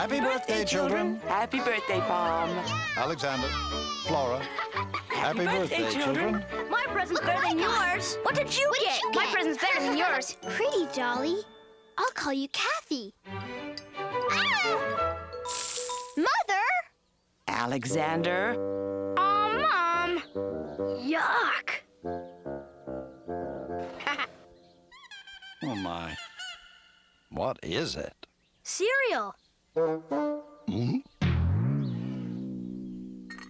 Happy birthday, children. Happy birthday, Palm. Alexander, Flora. Happy birthday, children. My present's better than yours. What did you get? My present's better than yours. Pretty, Dolly. I'll call you Kathy. Ah! Mother! Alexander. Mom. Yuck. Oh, my. What is it? Cereal.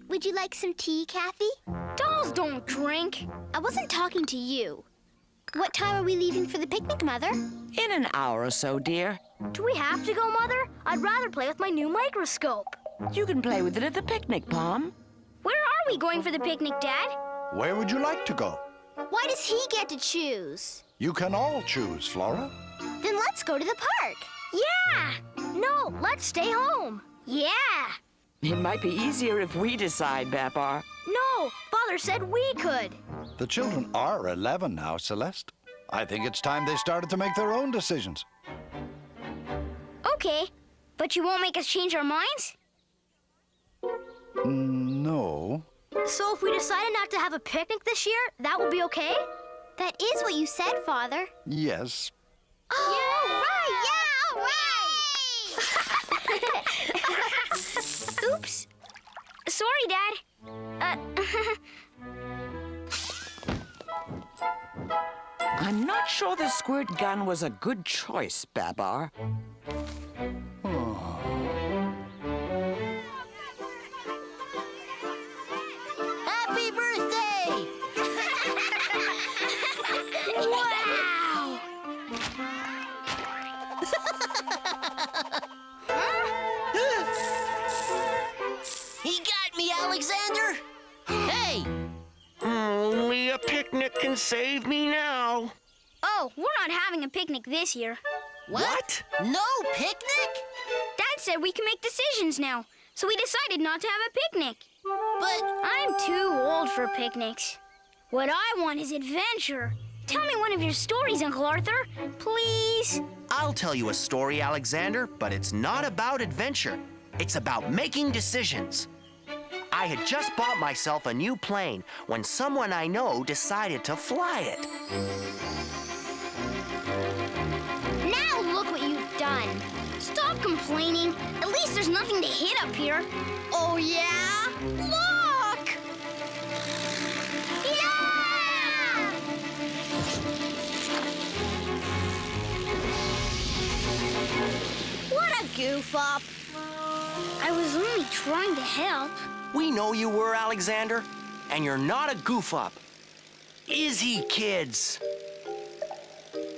Would you like some tea, Kathy? Dolls don't drink. I wasn't talking to you. What time are we leaving for the picnic, Mother? In an hour or so, dear. Do we have to go, Mother? I'd rather play with my new microscope. You can play with it at the picnic, Palm. Where are we going for the picnic, Dad? Where would you like to go? Why does he get to choose? You can all choose, Flora. Then let's go to the park. Yeah! No, let's stay home. Yeah! It might be easier if we decide, Babar. No, Father said we could. The children are 11 now, Celeste. I think it's time they started to make their own decisions. Okay, but you won't make us change our minds? No. So if we decided not to have a picnic this year, that will be okay? That is what you said, Father. Yes. Oh, right! Yeah, all right! Oops. Sorry, Dad. I'm not sure the squirt gun was a good choice, Babar. Happy birthday! Wow! He got me, Alexander! Hey! Only a picnic can save me now. Oh, we're not having a picnic this year. What? No picnic? Dad said we can make decisions now, so we decided not to have a picnic. But I'm too old for picnics. What I want is adventure. Tell me one of your stories, Uncle Arthur, please. I'll tell you a story, Alexander, but it's not about adventure. It's about making decisions. I had just bought myself a new plane when someone I know decided to fly it. Now look what you've done. Stop complaining. At least there's nothing to hit up here. Oh, yeah? Look! Yeah! What a goof up. I was only trying to help. We know you were, Alexander, and you're not a goof-up. Is he, kids?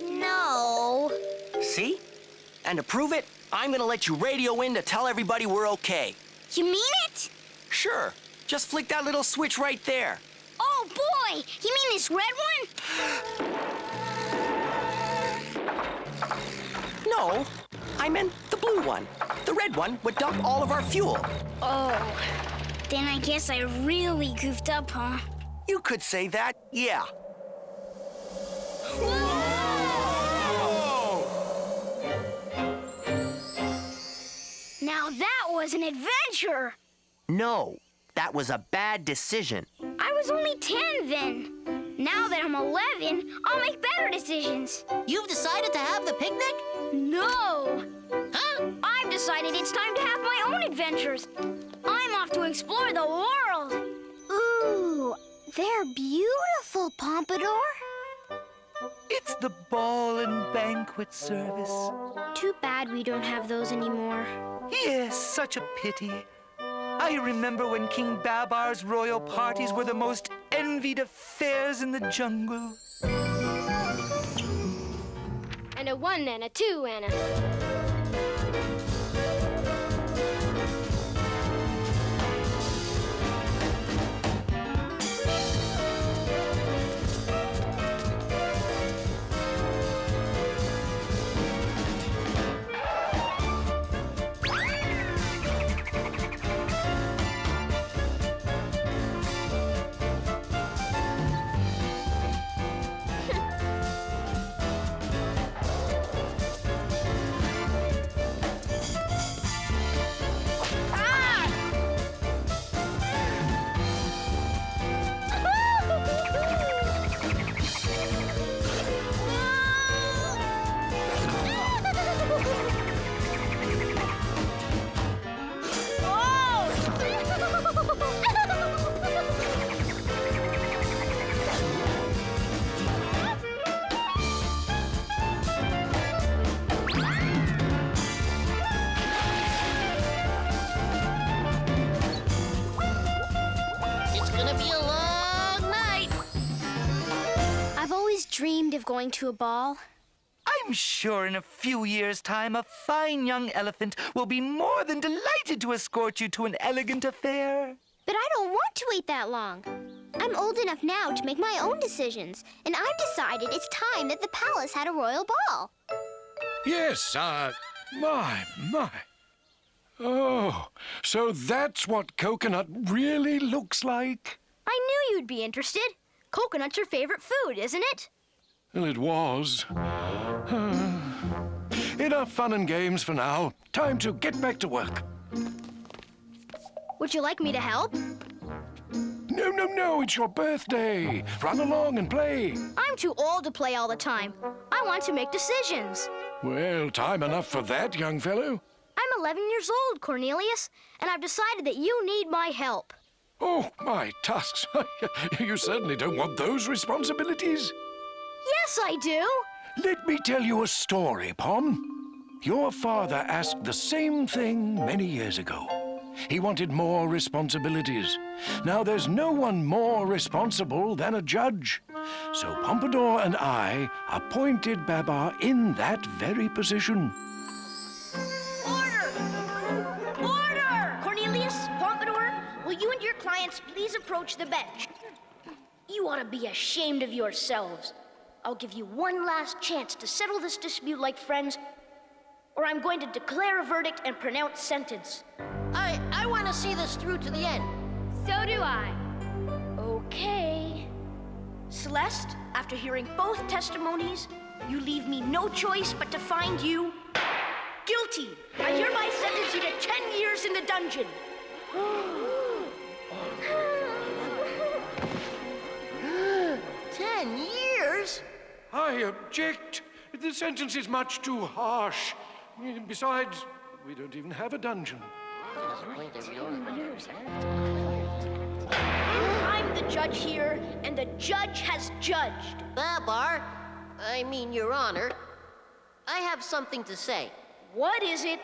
No. See? And to prove it, I'm gonna let you radio in to tell everybody we're okay. You mean it? Sure. Just flick that little switch right there. Oh, boy! You mean this red one? No, I meant the blue one. The red one would dump all of our fuel. Oh, then I guess I really goofed up, huh? You could say that, yeah. Now that was an adventure. No, that was a bad decision. I was only 10 then. Now that I'm 11, I'll make better decisions. you've decided to have the picnic? No! Huh? I've decided it's time to have my own adventures. I'm off to explore the world. Ooh, they're beautiful, Pompadour. It's the ball and banquet service. Too bad we don't have those anymore. Yes, such a pity. I remember when King Babar's royal parties were the most envied affairs in the jungle. And a 1 and a 2 and a... going to a ball? I'm sure in a few years' time, a fine young elephant will be more than delighted to escort you to an elegant affair. But I don't want to wait that long. I'm old enough now to make my own decisions, and I've decided it's time that the palace had a royal ball. Yes, my. Oh, so that's what coconut really looks like? I knew you'd be interested. Coconut's your favorite food, isn't it? Well, it was. Enough fun and games for now. Time to get back to work. Would you like me to help? No, it's your birthday. Run along and play. I'm too old to play all the time. I want to make decisions. Well, time enough for that, young fellow. I'm 11 years old, Cornelius, and I've decided that you need my help. Oh, my tusks. You certainly don't want those responsibilities. Yes, I do. Let me tell you a story, Pom. Your father asked the same thing many years ago. He wanted more responsibilities. Now, there's no one more responsible than a judge. So Pompadour and I appointed Babar in that very position. Order! Order! Cornelius, Pompadour, will you and your clients please approach the bench? You ought to be ashamed of yourselves. I'll give you one last chance to settle this dispute like friends, or I'm going to declare a verdict and pronounce sentence. I want to see this through to the end. So do I. Okay. Celeste, after hearing both testimonies, you leave me no choice but to find you guilty. I hereby sentence you to 10 years in the dungeon. 10 years? I object. The sentence is much too harsh. Besides, we don't even have a dungeon. I'm the judge here, and the judge has judged. Babar, Your Honor, I have something to say. What is it?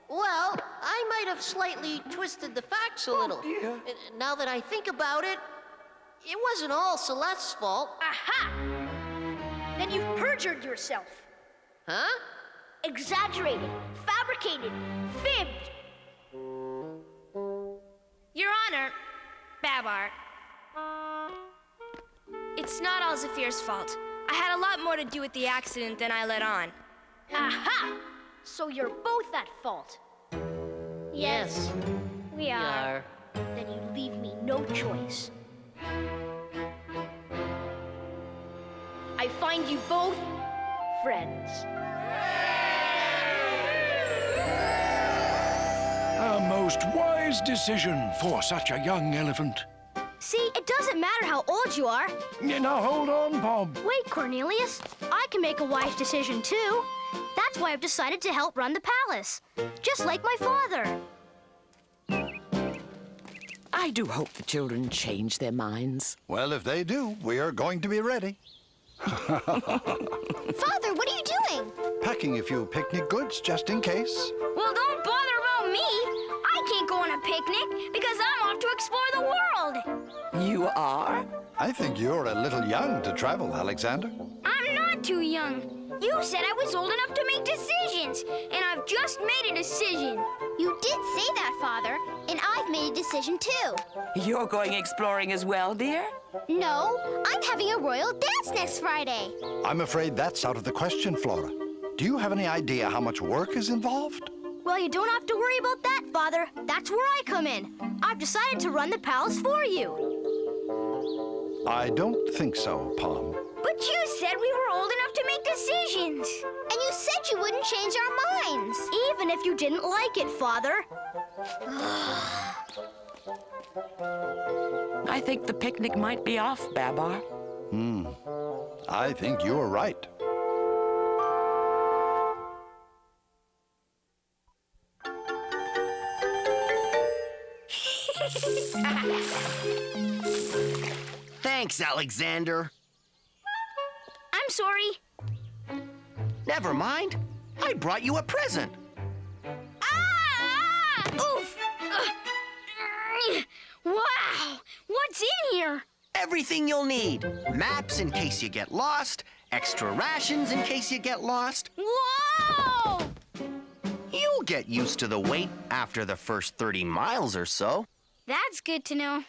Well, I might have slightly twisted the facts a little. dear. Now that I think about it, it wasn't all Celeste's fault. Aha! Then you've perjured yourself. Huh? Exaggerated, fabricated, fibbed. Your Honor, Babar, it's not all Zephyr's fault. I had a lot more to do with the accident than I let on. Aha! So you're both at fault. Yes. We are. Then you leave me no choice. I find you both friends. A most wise decision for such a young elephant. See, it doesn't matter how old you are. Now hold on, Bob. Wait, Cornelius. I can make a wise decision, too. That's why I've decided to help run the palace. Just like my father. I do hope the children change their minds. Well, if they do, we are going to be ready. Father, what are you doing? Packing a few picnic goods just in case. Well, don't bother about me. I can't go on a picnic because I'm off to explore the world. You are? I think you're a little young to travel, Alexander. I'm not too young. You said I was old enough to make decisions, and I've just made a decision. You did say that, Father, and I've made a decision too. You're going exploring as well, dear? No, I'm having a royal dance next Friday. I'm afraid that's out of the question, Flora. Do you have any idea how much work is involved? Well, you don't have to worry about that, Father. That's where I come in. I've decided to run the palace for you. I don't think so, Pom. But you said we were old enough to make decisions. And you said you wouldn't change our minds. Even if you didn't like it, Father. I think the picnic might be off, Babar. I think you're right. Thanks, Alexander. I'm sorry. Never mind. I brought you a present. Ah! Oof! Wow! What's in here? Everything you'll need. Maps in case you get lost, extra rations in case you get lost. Whoa! You'll get used to the wait after the first 30 miles or so. That's good to know.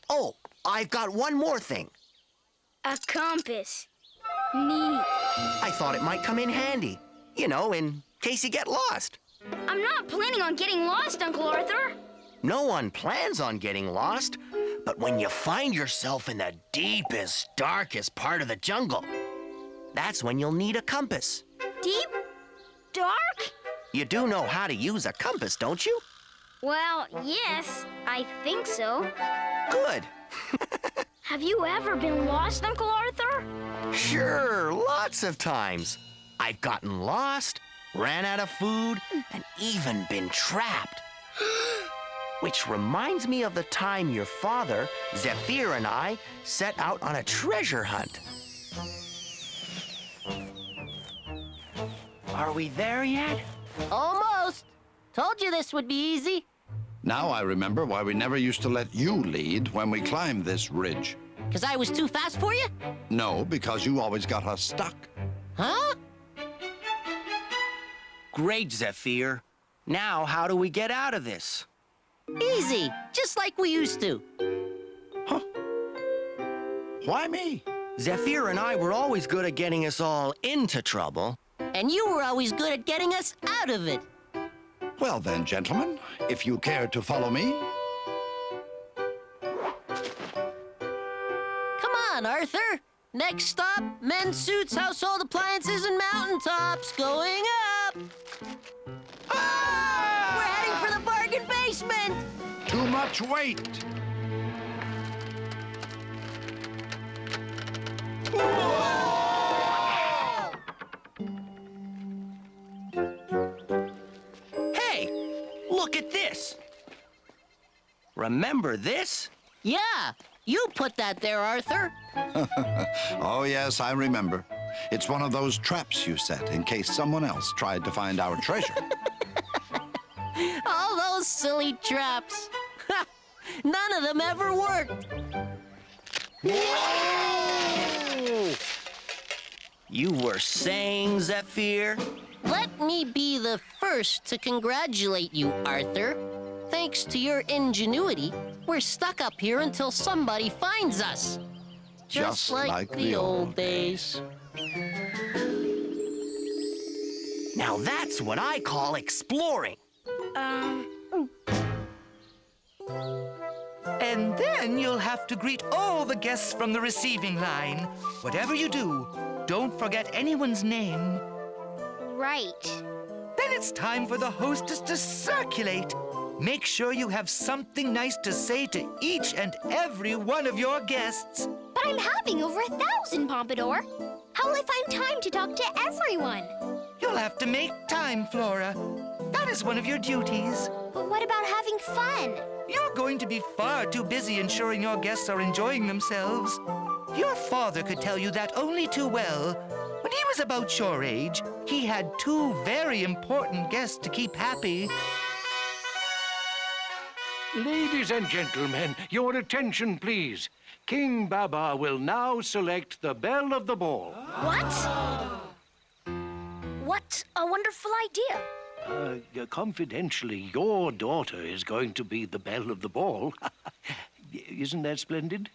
Oh, I've got one more thing. A compass. Neat. I thought it might come in handy. You know, in case you get lost. I'm not planning on getting lost, Uncle Arthur. No one plans on getting lost, but when you find yourself in the deepest, darkest part of the jungle, that's when you'll need a compass. Deep? Dark? You do know how to use a compass, don't you? Well, yes, I think so. Good. Have you ever been lost, Uncle Arthur? Sure, lots of times. I've gotten lost, ran out of food, and even been trapped. Which reminds me of the time your father, Zephyr, and I set out on a treasure hunt. Are we there yet? Almost. Told you this would be easy. Now I remember why we never used to let you lead when we climbed this ridge. 'Cause I was too fast for you? No, because you always got us stuck. Huh? Great, Zephyr. Now, how do we get out of this? Easy. Just like we used to. Why me? Zephyr and I were always good at getting us all into trouble. And you were always good at getting us out of it. Well then, gentlemen, if you care to follow me. Come on, Arthur. Next stop, men's suits, household appliances, and mountaintops. Going up. Ah! We're heading for the bargain basement. Too much weight. Hey, look at this. Remember this? Yeah, you put that there, Arthur. Oh, yes, I remember. It's one of those traps you set in case someone else tried to find our treasure. All those silly traps. None of them ever worked. Whoa! You were saying, Zephyr? Let me be the first to congratulate you, Arthur. Thanks to your ingenuity, we're stuck up here until somebody finds us. Just like the old days. Now that's what I call exploring. And then you'll have to greet all the guests from the receiving line. Whatever you do, don't forget anyone's name. Right. Then it's time for the hostess to circulate. Make sure you have something nice to say to each and every one of your guests. But I'm having over 1,000, Pompadour. How will I find time to talk to everyone? You'll have to make time, Flora. That is one of your duties. But what about having fun? You're going to be far too busy ensuring your guests are enjoying themselves. Your father could tell you that only too well. When he was about your age, he had 2 very important guests to keep happy. Ladies and gentlemen, your attention, please. King Babar will now select the belle of the ball. What? What a wonderful idea. Confidentially, your daughter is going to be the belle of the ball. Isn't that splendid?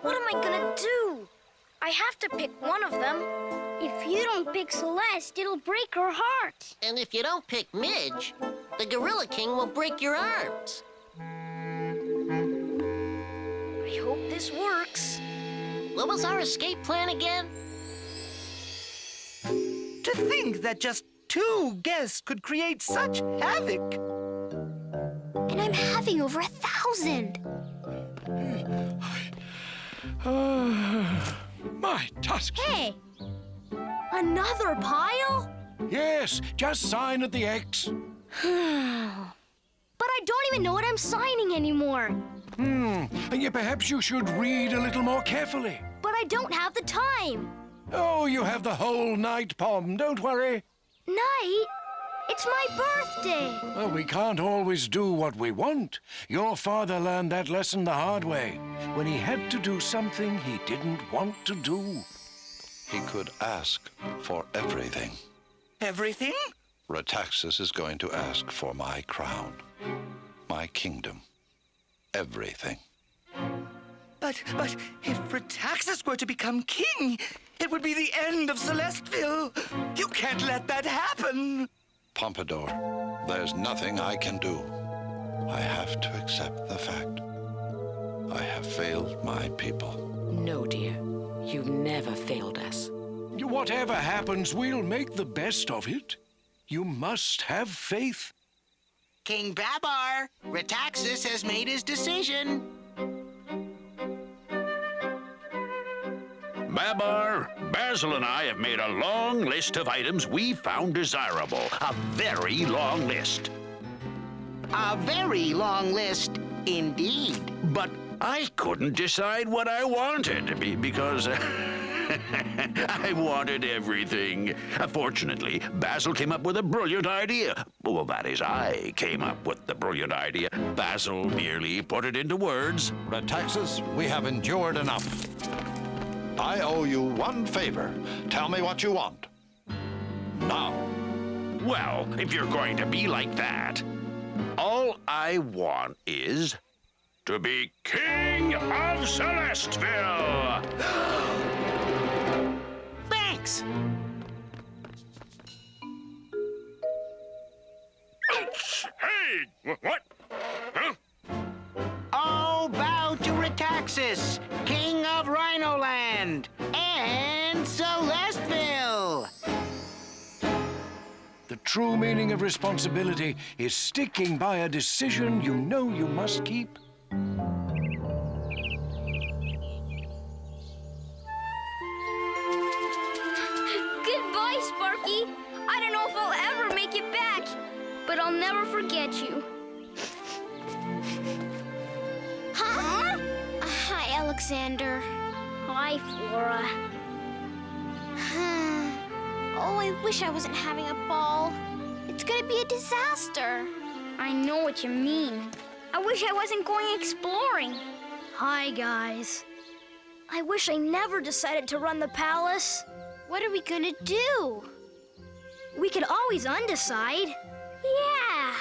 What am I gonna do? I have to pick one of them. If you don't pick Celeste, it'll break her heart. And if you don't pick Midge, the Gorilla King will break your arms. I hope this works. What was our escape plan again? To think that just 2 guests could create such havoc. And I'm having over 1,000. My tusks. Hey, Another pile? Yes, just sign at the X. But I don't even know what I'm signing anymore. Perhaps you should read a little more carefully. But I don't have the time. Oh, you have the whole night, Pom. Don't worry. Night? It's my birthday. Well, we can't always do what we want. Your father learned that lesson the hard way, when he had to do something he didn't want to do. He could ask for everything. Everything? Rataxes is going to ask for my crown, my kingdom, everything. But if Rataxes were to become king, it would be the end of Celesteville. You can't let that happen. Pompadour, there's nothing I can do. I have to accept the fact. I have failed my people. No, dear. You've never failed us. Whatever happens, we'll make the best of it. You must have faith. King Babar, Rataxes has made his decision. Babar, Basil and I have made a long list of items we found desirable. A very long list. A very long list, indeed. But I couldn't decide what I wanted because I wanted everything. Fortunately, Basil came up with a brilliant idea. Well, that is, I came up with the brilliant idea. Basil merely put it into words. Rataxes, we have endured enough. I owe you one favor. Tell me what you want. Now. Well, if you're going to be like that, all I want is to be King of Celesteville. Thanks. Hey, what? Huh? Oh, bow to Rataxes, King of Rhinoland and Celesteville. The true meaning of responsibility is sticking by a decision you know you must keep. Goodbye, Sparky. I don't know if I'll ever make it back, but I'll never forget you. Huh? Hi, Alexander. Hi, Flora. Oh, I wish I wasn't having a ball. It's gonna be a disaster. I know what you mean. I wish I wasn't going exploring. Hi, guys. I wish I never decided to run the palace. What are we gonna do? We could always undecide. Yeah.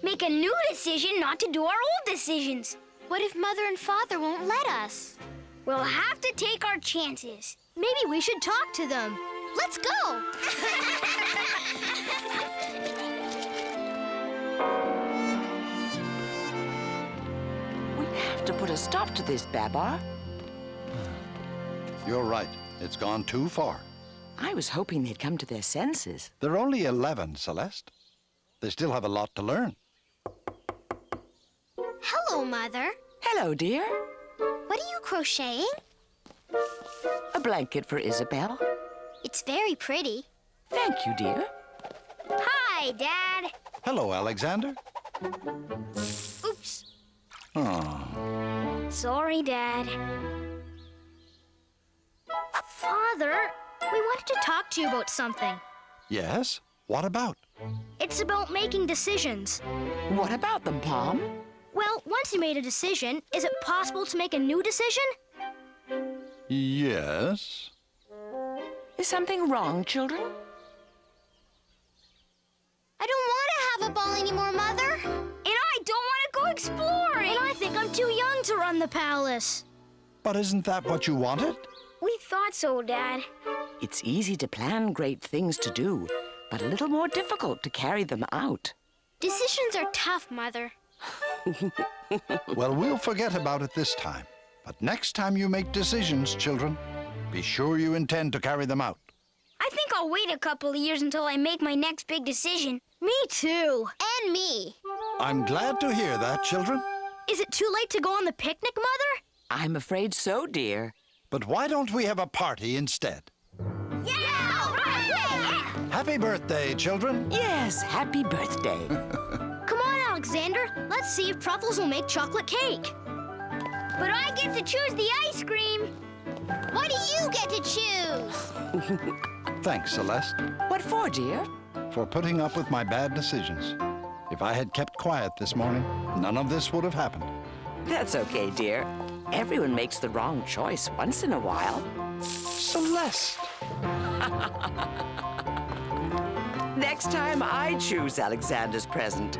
Make a new decision not to do our old decisions. What if Mother and Father won't let us? We'll have to take our chances. Maybe we should talk to them. Let's go! We have to put a stop to this, Babar. You're right. It's gone too far. I was hoping they'd come to their senses. They're only 11, Celeste. They still have a lot to learn. Hello, Mother. Hello, dear. What are you crocheting? A blanket for Isabel. It's very pretty. Thank you, dear. Hi, Dad. Hello, Alexander. Oops. Oh. Sorry, Dad. Father, we wanted to talk to you about something. Yes? What about? It's about making decisions. What about them, Pom? Well, once you made a decision, is it possible to make a new decision? Yes. Is something wrong, children? I don't want to have a ball anymore, Mother. And I don't want to go exploring. And I think I'm too young to run the palace. But isn't that what you wanted? We thought so, Dad. It's easy to plan great things to do, but a little more difficult to carry them out. Decisions are tough, Mother. Well, we'll forget about it this time. But next time you make decisions, children, be sure you intend to carry them out. I think I'll wait a couple of years until I make my next big decision. Me too. And me. I'm glad to hear that, children. Is it too late to go on the picnic, Mother? I'm afraid so, dear. But why don't we have a party instead? Yeah! All right! Happy birthday, children. Yes, happy birthday. Come on, Alexander. Let's see if Truffles will make chocolate cake. But I get to choose the ice cream. What do you get to choose? Thanks, Celeste. What for, dear? for putting up with my bad decisions. If I had kept quiet this morning, none of this would have happened. That's okay, dear. Everyone makes the wrong choice once in a while. Celeste! Next time I choose Alexander's present.